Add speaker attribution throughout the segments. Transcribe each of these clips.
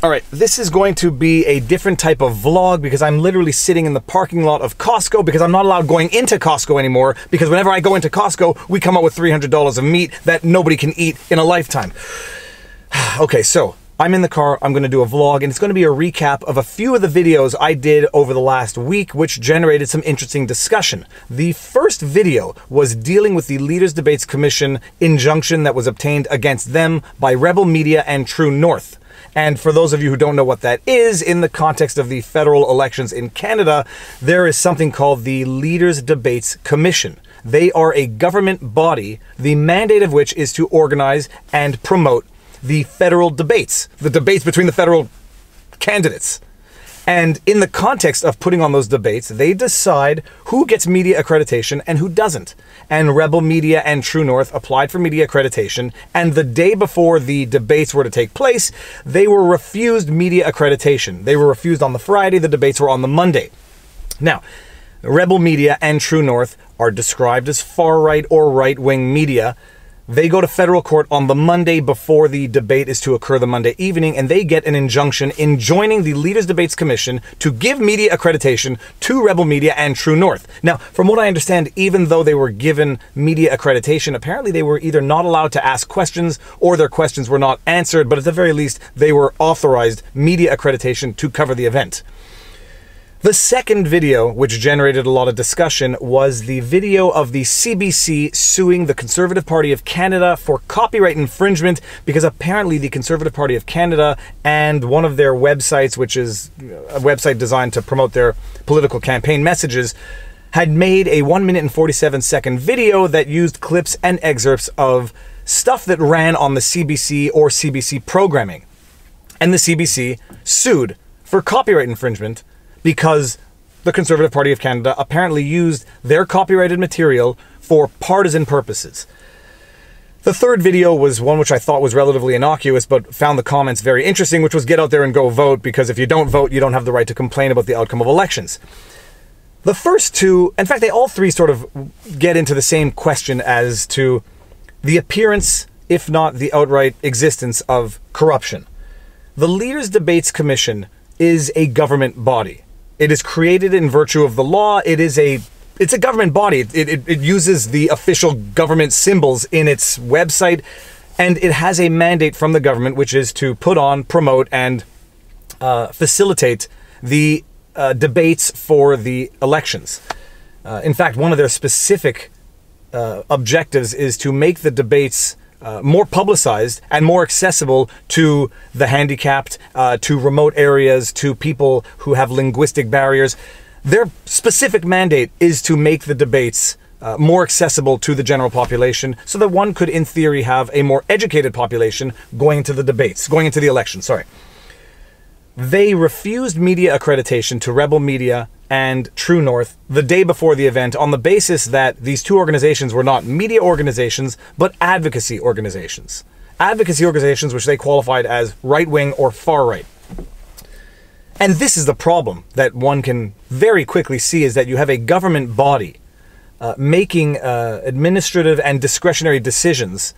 Speaker 1: All right, this is going to be a different type of vlog because I'm literally sitting in the parking lot of Costco because I'm not allowed going into Costco anymore because whenever I go into Costco, we come out with $300 of meat that nobody can eat in a lifetime. Okay, so I'm in the car, I'm going to do a vlog, and it's going to be a recap of a few of the videos I did over the last week, which generated some interesting discussion. The first video was dealing with the Leaders Debates Commission injunction that was obtained against them by Rebel Media and True North. And for those of you who don't know what that is, in the context of the federal elections in Canada, there is something called the Leaders Debates Commission. They are a government body, the mandate of which is to organize and promote the federal debates, the debates between the federal candidates. And in the context of putting on those debates, they decide who gets media accreditation and who doesn't. And Rebel Media and True North applied for media accreditation, and the day before the debates were to take place, they were refused media accreditation. They were refused on the Friday, the debates were on the Monday. Now, Rebel Media and True North are described as far-right or right-wing media. They go to federal court on the Monday before the debate is to occur the Monday evening, and they get an injunction enjoining the Leaders Debates Commission to give media accreditation to Rebel Media and True North. Now, from what I understand, even though they were given media accreditation, apparently they were either not allowed to ask questions or their questions were not answered, but at the very least, they were authorized media accreditation to cover the event. The second video, which generated a lot of discussion, was the video of the CBC suing the Conservative Party of Canada for copyright infringement because apparently the Conservative Party of Canada and one of their websites, which is a website designed to promote their political campaign messages, had made a 1 minute and 47-second video that used clips and excerpts of stuff that ran on the CBC or CBC programming. And the CBC sued for copyright infringement because the Conservative Party of Canada apparently used their copyrighted material for partisan purposes. The third video was one which I thought was relatively innocuous, but found the comments very interesting, which was get out there and go vote, because if you don't vote, you don't have the right to complain about the outcome of elections. The first two, in fact, they all three sort of get into the same question as to the appearance, if not the outright existence, of corruption. The Leaders Debates Commission is a government body. It is created in virtue of the law. It's a government body. It uses the official government symbols in its website, and it has a mandate from the government, which is to put on, promote, and facilitate the debates for the elections. In fact, one of their specific objectives is to make the debates more publicized and more accessible to the handicapped, to remote areas, to people who have linguistic barriers. Their specific mandate is to make the debates more accessible to the general population so that one could, in theory, have a more educated population going into the debates, going into the election, sorry. They refused media accreditation to Rebel Media and True North the day before the event on the basis that these two organizations were not media organizations, but advocacy organizations. Advocacy organizations which they qualified as right-wing or far-right. And this is the problem that one can very quickly see, is that you have a government body making administrative and discretionary decisions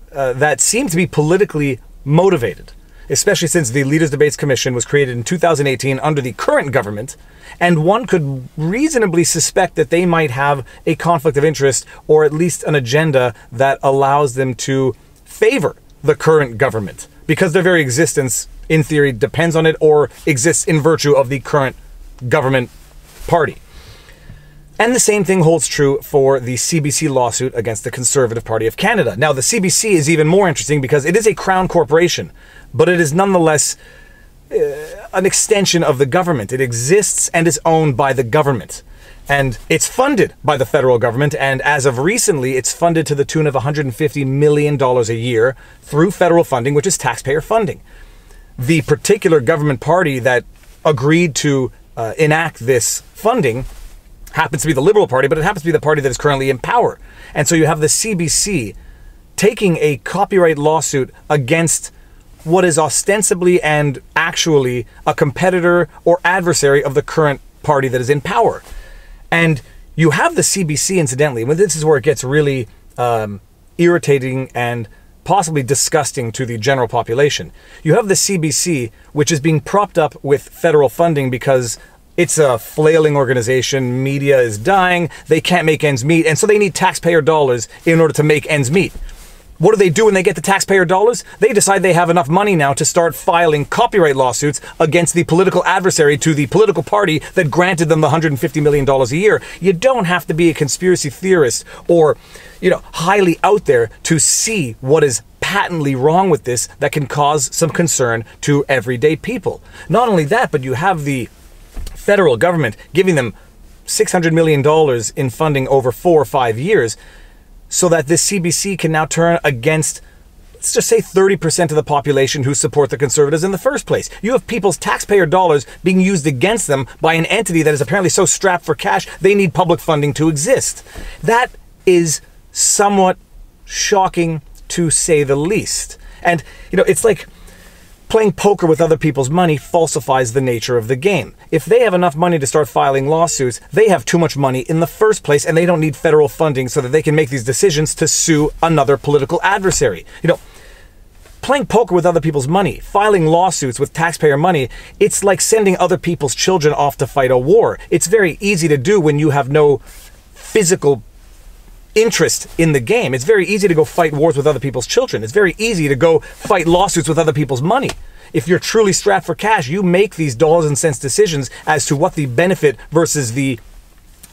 Speaker 1: that seem to be politically motivated, especially since the Leaders Debates Commission was created in 2018 under the current government, and one could reasonably suspect that they might have a conflict of interest, or at least an agenda that allows them to favor the current government, because their very existence, in theory, depends on it or exists in virtue of the current government party. And the same thing holds true for the CBC lawsuit against the Conservative Party of Canada. Now, the CBC is even more interesting because it is a crown corporation, but it is nonetheless an extension of the government. It exists and is owned by the government. And it's funded by the federal government, and as of recently, it's funded to the tune of $150 million a year through federal funding, which is taxpayer funding. The particular government party that agreed to enact this funding happens to be the Liberal Party, but it happens to be the party that is currently in power. And so you have the CBC taking a copyright lawsuit against what is ostensibly and actually a competitor or adversary of the current party that is in power. And you have the CBC, incidentally, but this is where it gets really irritating and possibly disgusting to the general population. You have the CBC, which is being propped up with federal funding because it's a flailing organization, media is dying, they can't make ends meet, and so they need taxpayer dollars in order to make ends meet. What do they do when they get the taxpayer dollars? They decide they have enough money now to start filing copyright lawsuits against the political adversary to the political party that granted them the $150 million a year. You don't have to be a conspiracy theorist or, highly out there to see what is patently wrong with this that can cause some concern to everyday people. Not only that, but you have the federal government giving them $600 million in funding over 4 or 5 years so that this CBC can now turn against, let's just say, 30% of the population who support the Conservatives in the first place. You have people's taxpayer dollars being used against them by an entity that is apparently so strapped for cash they need public funding to exist. That is somewhat shocking, to say the least. And, it's like playing poker with other people's money falsifies the nature of the game. If they have enough money to start filing lawsuits, they have too much money in the first place, and they don't need federal funding so that they can make these decisions to sue another political adversary. Playing poker with other people's money, filing lawsuits with taxpayer money, it's like sending other people's children off to fight a war. It's very easy to do when you have no physical interest in the game. It's very easy to go fight wars with other people's children. It's very easy to go fight lawsuits with other people's money. If you're truly strapped for cash, you make these dollars and cents decisions as to what the benefit versus the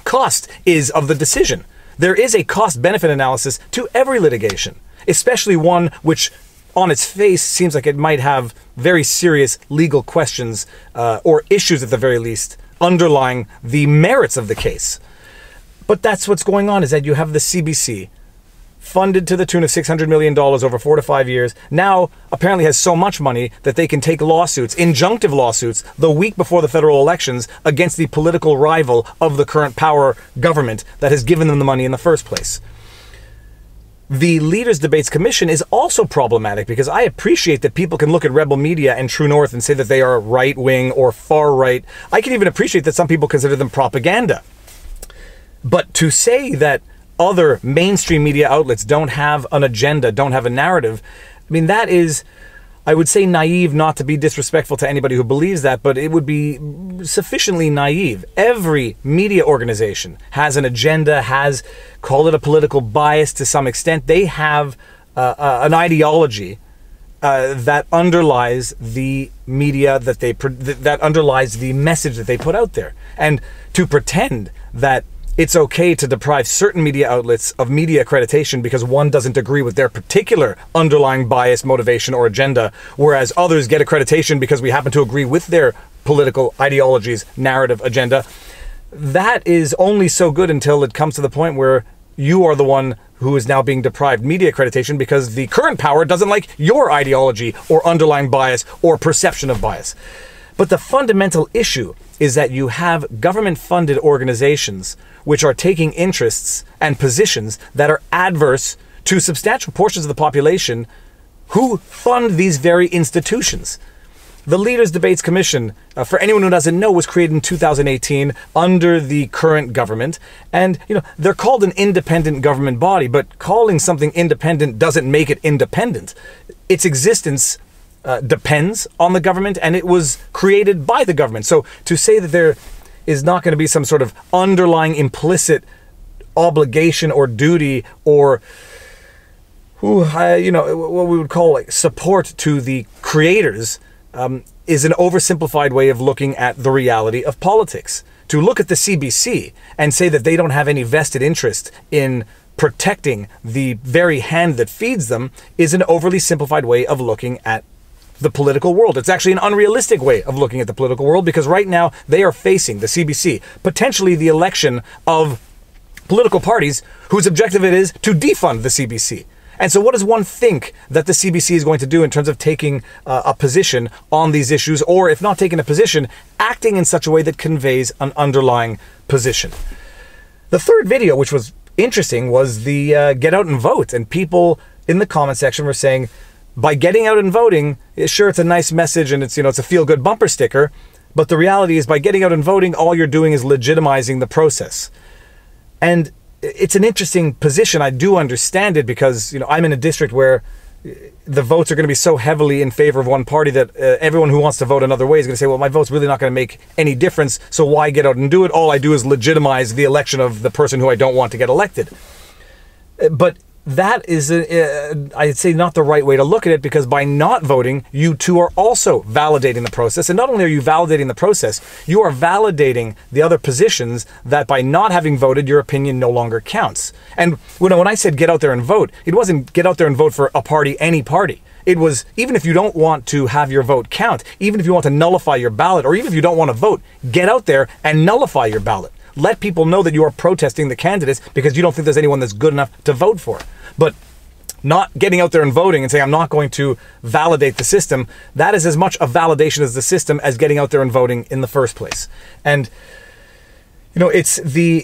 Speaker 1: cost is of the decision. There is a cost-benefit analysis to every litigation, especially one which on its face seems like it might have very serious legal questions or issues at the very least underlying the merits of the case. But that's what's going on, is that you have the CBC, funded to the tune of $600 million over 4 to 5 years, now apparently has so much money that they can take lawsuits, injunctive lawsuits, the week before the federal elections against the political rival of the current power government that has given them the money in the first place. The Leaders Debates Commission is also problematic because I appreciate that people can look at Rebel Media and True North and say that they are right-wing or far-right. I can even appreciate that some people consider them propaganda. But to say that other mainstream media outlets don't have an agenda, don't have a narrative, that is, I would say, naive, not to be disrespectful to anybody who believes that, but it would be sufficiently naive. Every media organization has an agenda, call it a political bias to some extent. They have an ideology that underlies the media that underlies the message that they put out there. And to pretend that it's okay to deprive certain media outlets of media accreditation because one doesn't agree with their particular underlying bias, motivation, or agenda, whereas others get accreditation because we happen to agree with their political ideologies, narrative, agenda. That is only so good until it comes to the point where you are the one who is now being deprived media accreditation because the current power doesn't like your ideology or underlying bias or perception of bias. But the fundamental issue is that you have government-funded organizations which are taking interests and positions that are adverse to substantial portions of the population who fund these very institutions. The Leaders Debates Commission, for anyone who doesn't know, was created in 2018 under the current government. And, they're called an independent government body, but calling something independent doesn't make it independent. Its existence depends on the government, and it was created by the government. So to say that there is not going to be some sort of underlying implicit obligation or duty or what we would call like support to the creators is an oversimplified way of looking at the reality of politics. To look at the CBC and say that they don't have any vested interest in protecting the very hand that feeds them is an overly simplified way of looking at the political world. It's actually an unrealistic way of looking at the political world because right now they are facing, the CBC, potentially the election of political parties whose objective it is to defund the CBC. And so what does one think that the CBC is going to do in terms of taking a position on these issues, or if not taking a position, acting in such a way that conveys an underlying position? The third video, which was interesting, was the get out and vote. And people in the comment section were saying, by getting out and voting, sure, it's a nice message and it's a feel-good bumper sticker, but the reality is by getting out and voting, all you're doing is legitimizing the process. And it's an interesting position. I do understand it because, I'm in a district where the votes are going to be so heavily in favor of one party that everyone who wants to vote another way is going to say, well, my vote's really not going to make any difference, so why get out and do it? All I do is legitimize the election of the person who I don't want to get elected. But that is, I'd say, not the right way to look at it, because by not voting, you too are also validating the process. And not only are you validating the process, you are validating the other positions that by not having voted, your opinion no longer counts. And when I said get out there and vote, it wasn't get out there and vote for a party, any party. It was, even if you don't want to have your vote count, even if you want to nullify your ballot, or even if you don't want to vote, get out there and nullify your ballot. Let people know that you are protesting the candidates because you don't think there's anyone that's good enough to vote for. But not getting out there and voting and saying, I'm not going to validate the system, that is as much a validation as the system as getting out there and voting in the first place. And, you know, it's the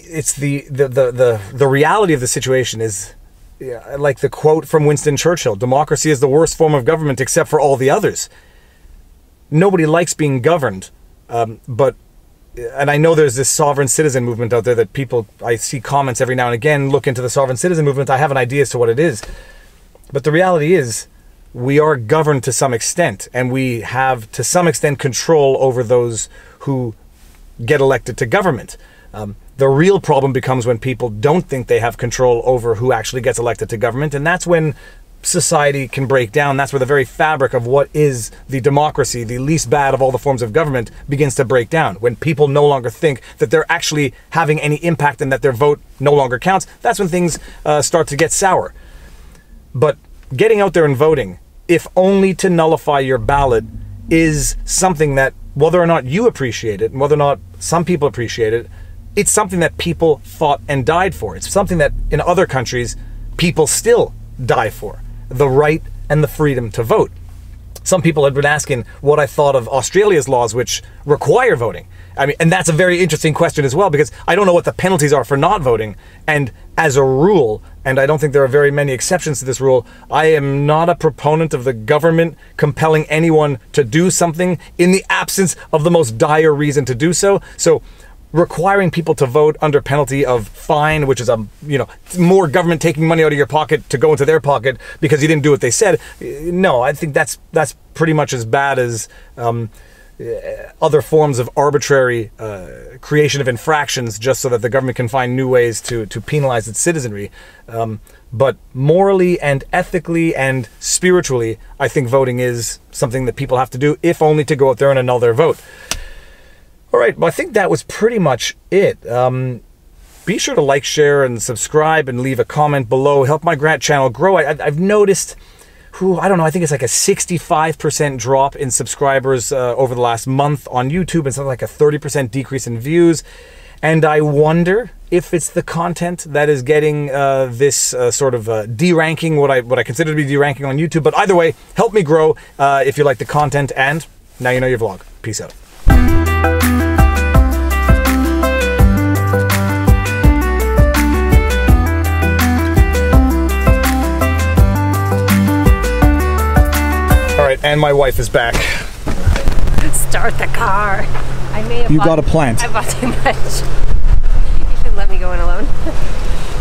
Speaker 1: reality of the situation is, like the quote from Winston Churchill, democracy is the worst form of government except for all the others. Nobody likes being governed, and I know there's this sovereign citizen movement out there that people, I see comments every now and again, look into the sovereign citizen movement. I have an idea as to what it is. But the reality is, we are governed to some extent, and we have to some extent control over those who get elected to government. The real problem becomes when people don't think they have control over who actually gets elected to government, and that's when society can break down. That's where the very fabric of what is the democracy, the least bad of all the forms of government, begins to break down. When people no longer think that they're actually having any impact and that their vote no longer counts, that's when things start to get sour. But getting out there and voting, if only to nullify your ballot, is something that, whether or not you appreciate it and whether or not some people appreciate it, it's something that people fought and died for. It's something that in other countries people still die for. The right and the freedom to vote. Some people had been asking what I thought of Australia's laws, which require voting. I mean, and that's a very interesting question as well, because I don't know what the penalties are for not voting. And as a rule, and I don't think there are very many exceptions to this rule, I am not a proponent of the government compelling anyone to do something in the absence of the most dire reason to do so. So requiring people to vote under penalty of fine, which is more government taking money out of your pocket to go into their pocket because you didn't do what they said. No, I think that's pretty much as bad as other forms of arbitrary creation of infractions just so that the government can find new ways to penalize its citizenry. But morally and ethically and spiritually, I think voting is something that people have to do, if only to go out there and annul their vote. All right, well, I think that was pretty much it. Be sure to like, share, and subscribe, and leave a comment below. Help my Grant channel grow. I've noticed, I don't know, I think it's like a 65% drop in subscribers over the last month on YouTube, and something like a 30% decrease in views. And I wonder if it's the content that is getting this sort of deranking, what I consider to be deranking on YouTube. But either way, help me grow if you like the content, and now you know your vlog. Peace out. And my wife is back.
Speaker 2: Start the car. I may have
Speaker 1: You got a plant.
Speaker 2: I bought too much. You should let me go in alone.